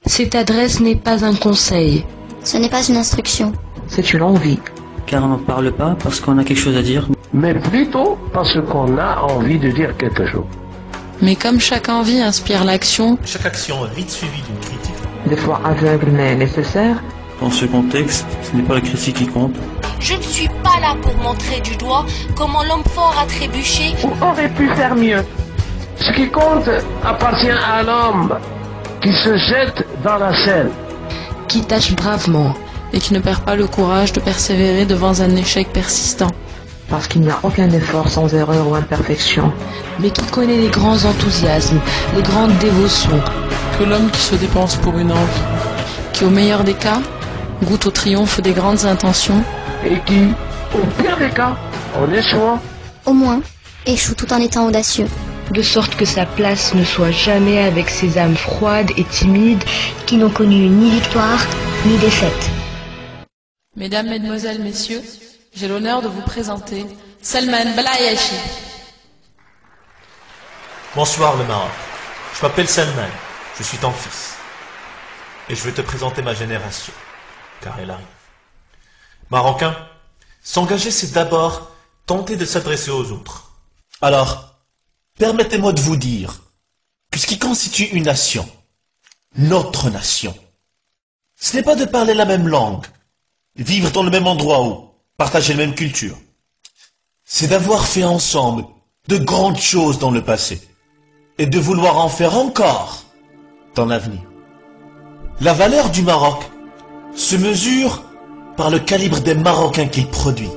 Cette adresse n'est pas un conseil. Ce n'est pas une instruction. C'est une envie. Car on n'en parle pas parce qu'on a quelque chose à dire. Mais plutôt parce qu'on a envie de dire quelque chose. Mais comme chaque envie inspire l'action, chaque action est vite suivie d'une critique. Des fois aveugle mais nécessaire. Dans ce contexte, ce n'est pas la critique qui compte. Je ne suis pas là pour montrer du doigt comment l'homme fort a trébuché ou aurait pu faire mieux. Ce qui compte appartient à l'homme qui se jette dans la Seine, qui tâche bravement et qui ne perd pas le courage de persévérer devant un échec persistant. Parce qu'il n'y a aucun effort sans erreur ou imperfection. Mais qui connaît les grands enthousiasmes, les grandes dévotions. Que l'homme qui se dépense pour une envie, qui au meilleur des cas, goûte au triomphe des grandes intentions. Et qui, au pire des cas, en échouant, au moins, échoue tout en étant audacieux. De sorte que sa place ne soit jamais avec ces âmes froides et timides qui n'ont connu ni victoire ni défaite. Mesdames, Mesdemoiselles, Messieurs, j'ai l'honneur de vous présenter Salman Balayashi. Bonsoir le Maroc, je m'appelle Salman, je suis ton fils. Et je vais te présenter ma génération, car elle arrive. Marocain, s'engager c'est d'abord tenter de s'adresser aux autres. Alors, permettez-moi de vous dire que ce qui constitue une nation, notre nation, ce n'est pas de parler la même langue, vivre dans le même endroit ou partager la même culture. C'est d'avoir fait ensemble de grandes choses dans le passé et de vouloir en faire encore dans l'avenir. La valeur du Maroc se mesure par le calibre des Marocains qu'il produit.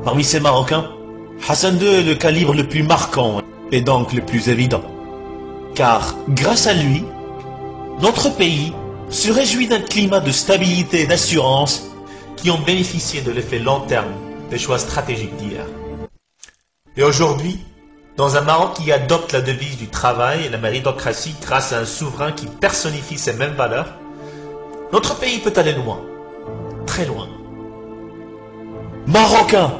Parmi ces Marocains, Hassan II est le calibre le plus marquant et donc le plus évident. Car, grâce à lui, notre pays se réjouit d'un climat de stabilité et d'assurance qui ont bénéficié de l'effet long terme des choix stratégiques d'hier. Et aujourd'hui, dans un Maroc qui adopte la devise du travail et la méritocratie grâce à un souverain qui personnifie ces mêmes valeurs, notre pays peut aller loin, très loin. Marocain,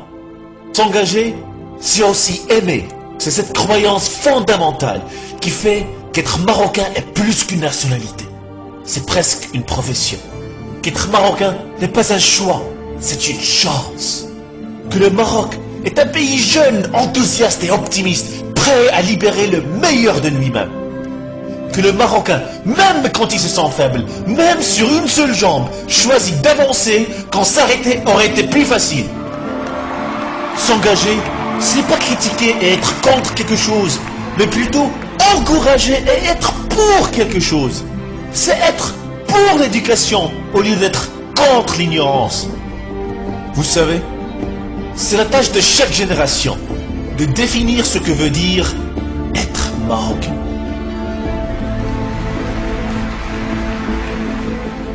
s'engager, c'est aussi aimer. C'est cette croyance fondamentale qui fait qu'être Marocain est plus qu'une nationalité. C'est presque une profession. Qu'être Marocain n'est pas un choix, c'est une chance. Que le Maroc est un pays jeune, enthousiaste et optimiste, prêt à libérer le meilleur de lui-même. Que le Marocain, même quand il se sent faible, même sur une seule jambe, choisit d'avancer quand s'arrêter aurait été plus facile. S'engager, ce n'est pas critiquer et être contre quelque chose, mais plutôt encourager et être pour quelque chose. C'est être pour l'éducation au lieu d'être contre l'ignorance. Vous savez, c'est la tâche de chaque génération de définir ce que veut dire être marocain.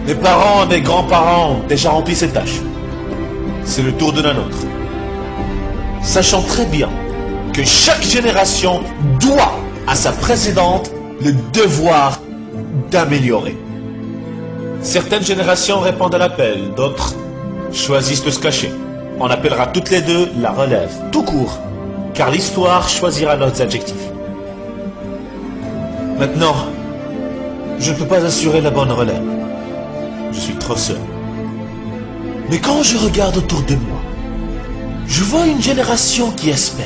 Les parents et les grands-parents ont déjà rempli cette tâche. C'est le tour de la nôtre. Sachant très bien que chaque génération doit à sa précédente le devoir d'améliorer. Certaines générations répondent à l'appel, d'autres choisissent de se cacher. On appellera toutes les deux la relève, tout court, car l'histoire choisira nos adjectifs. Maintenant, je ne peux pas assurer la bonne relève. Je suis trop seul. Mais quand je regarde autour de moi, je vois une génération qui espère.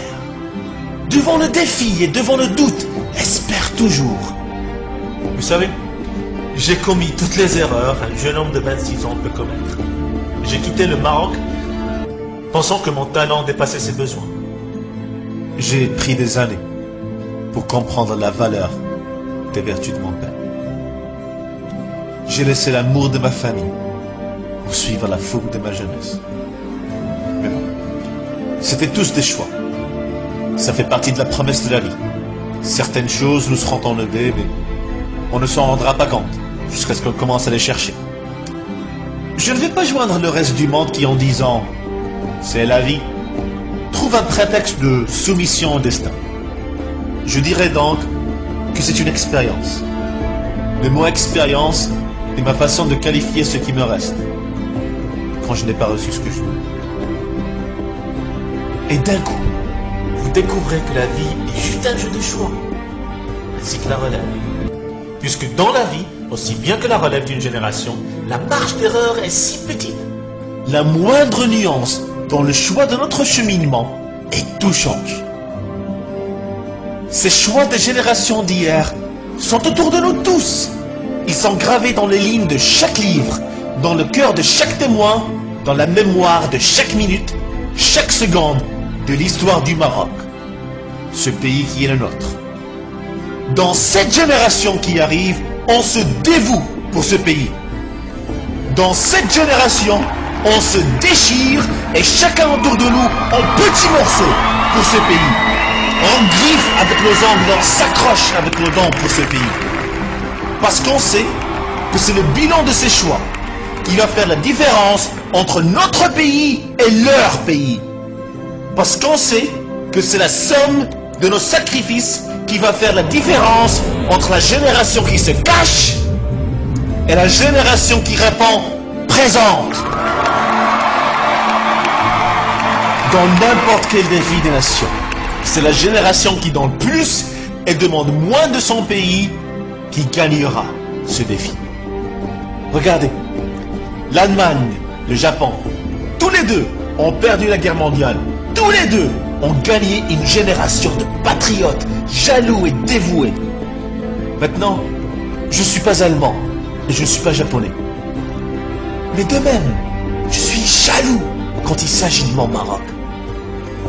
Devant le défi et devant le doute, espère toujours. Vous savez, j'ai commis toutes les erreurs qu'un jeune homme de 26 ans peut commettre. J'ai quitté le Maroc pensant que mon talent dépassait ses besoins. J'ai pris des années pour comprendre la valeur des vertus de mon père. J'ai laissé l'amour de ma famille pour suivre la fougue de ma jeunesse. Mais bon, c'était tous des choix. Ça fait partie de la promesse de la vie. Certaines choses nous seront enlevées, mais on ne s'en rendra pas compte jusqu'à ce qu'on commence à les chercher. Je ne vais pas joindre le reste du monde qui, en disant « c'est la vie », trouve un prétexte de soumission au destin. Je dirais donc que c'est une expérience. Le mot expérience est ma façon de qualifier ce qui me reste quand je n'ai pas reçu ce que je veux. Et d'un coup, vous découvrez que la vie est juste un jeu de choix, ainsi que la relève. Puisque dans la vie, aussi bien que la relève d'une génération, la marge d'erreur est si petite. La moindre nuance dans le choix de notre cheminement et tout change. Ces choix des générations d'hier sont autour de nous tous. Ils sont gravés dans les lignes de chaque livre, dans le cœur de chaque témoin, dans la mémoire de chaque minute, chaque seconde de l'histoire du Maroc, ce pays qui est le nôtre. Dans cette génération qui arrive, on se dévoue pour ce pays. Dans cette génération, on se déchire et chacun autour de nous en petits morceaux pour ce pays. On griffe avec nos ongles, on s'accroche avec nos dents pour ce pays. Parce qu'on sait que c'est le bilan de ces choix qui va faire la différence entre notre pays et leur pays. Parce qu'on sait que c'est la somme de nos sacrifices qui va faire la différence entre la génération qui se cache et la génération qui répond présente dans n'importe quel défi des nations. C'est la génération qui donne plus et demande moins de son pays qui gagnera ce défi. Regardez, l'Allemagne, le Japon, tous les deux ont perdu la guerre mondiale. Tous les deux ont gagné une génération de patriotes, jaloux et dévoués. Maintenant, je ne suis pas allemand et je ne suis pas japonais. Mais de même, je suis jaloux quand il s'agit de mon Maroc.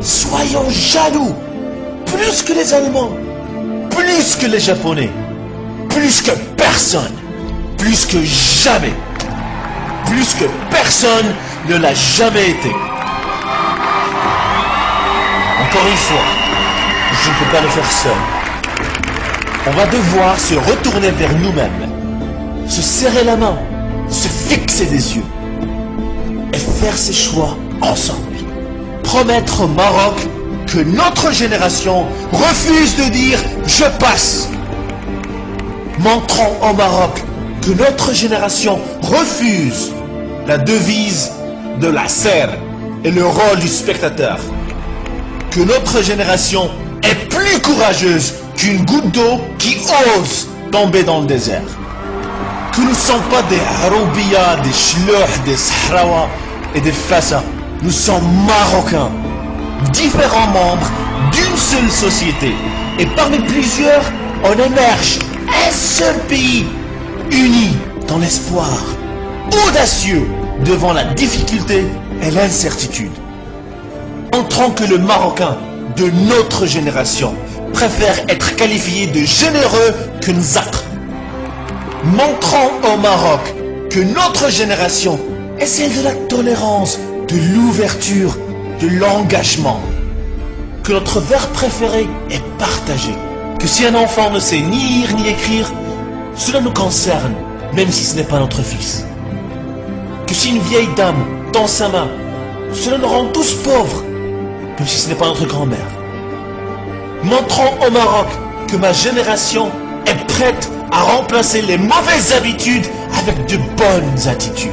Soyons jaloux, plus que les Allemands, plus que les Japonais, plus que personne, plus que jamais, plus que personne ne l'a jamais été. Encore une fois, je ne peux pas le faire seul. On va devoir se retourner vers nous-mêmes, se serrer la main, se fixer des yeux et faire ces choix ensemble. Promettre au Maroc que notre génération refuse de dire « je passe ». Montrons au Maroc que notre génération refuse la devise de la serre et le rôle du spectateur. Que notre génération est plus courageuse qu'une goutte d'eau qui ose tomber dans le désert. Que nous ne sommes pas des Haroubia, des Shlouh, des Sahrawa et des Fassa. Nous sommes Marocains, différents membres d'une seule société. Et parmi plusieurs, on émerge un seul pays, uni dans l'espoir, audacieux devant la difficulté et l'incertitude. Montrons que le Marocain de notre génération préfère être qualifié de généreux que nzakr. Montrons au Maroc que notre génération est celle de la tolérance, de l'ouverture, de l'engagement. Que notre verbe préféré est partagé. Que si un enfant ne sait ni lire ni écrire, cela nous concerne, même si ce n'est pas notre fils. Que si une vieille dame tend sa main, cela nous rend tous pauvres, même si ce n'est pas notre grand-mère. Montrons au Maroc que ma génération est prête à remplacer les mauvaises habitudes avec de bonnes attitudes.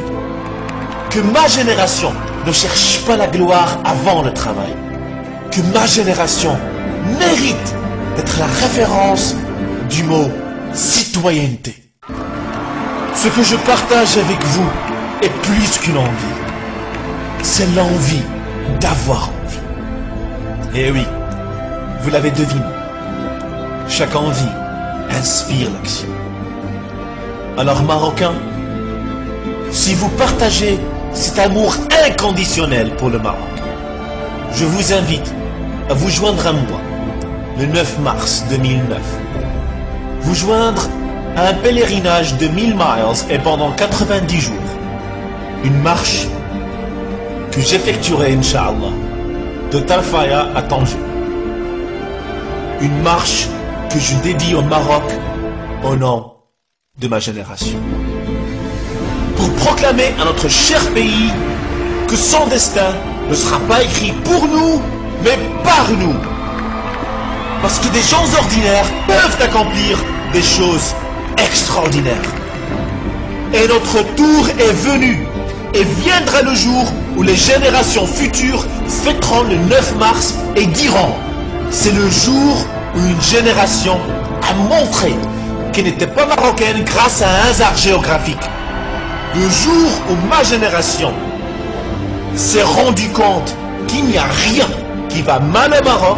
Que ma génération ne cherche pas la gloire avant le travail. Que ma génération mérite d'être la référence du mot citoyenneté. Ce que je partage avec vous est plus qu'une envie. C'est l'envie d'avoir envie. Et oui, vous l'avez deviné. Chaque envie inspire l'action. Alors Marocains, si vous partagez cet amour inconditionnel pour le Maroc, je vous invite à vous joindre à moi le 9 mars 2009. Vous joindre à un pèlerinage de 1000 miles et pendant 90 jours. Une marche que j'effectuerai, Inch'Allah, de Tarfaya à Tanger. Une marche que je dédie au Maroc au nom de ma génération. Pour proclamer à notre cher pays que son destin ne sera pas écrit pour nous, mais par nous. Parce que des gens ordinaires peuvent accomplir des choses extraordinaires. Et notre tour est venu, et viendra le jour où les générations futures fêteront le 9 mars et diront: c'est le jour où une génération a montré qui n'était pas marocaine grâce à un hasard géographique. Le jour où ma génération s'est rendu compte qu'il n'y a rien qui va mal au Maroc,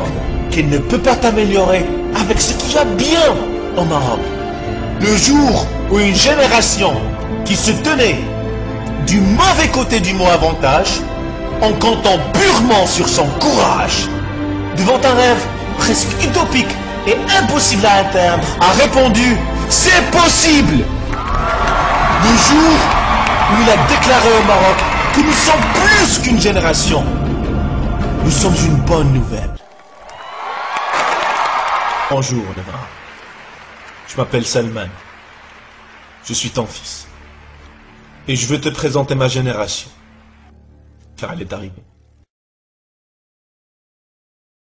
qu'il ne peut pas t'améliorer avec ce qu'il y a bien au Maroc. Le jour où une génération qui se tenait du mauvais côté du mot avantage, en comptant purement sur son courage, devant un rêve presque utopique et impossible à atteindre, a répondu « C'est possible !» Le jour où il a déclaré au Maroc que nous sommes plus qu'une génération, nous sommes une bonne nouvelle. Bonjour le Maroc, je m'appelle Salman, je suis ton fils, et je veux te présenter ma génération, car elle est arrivée.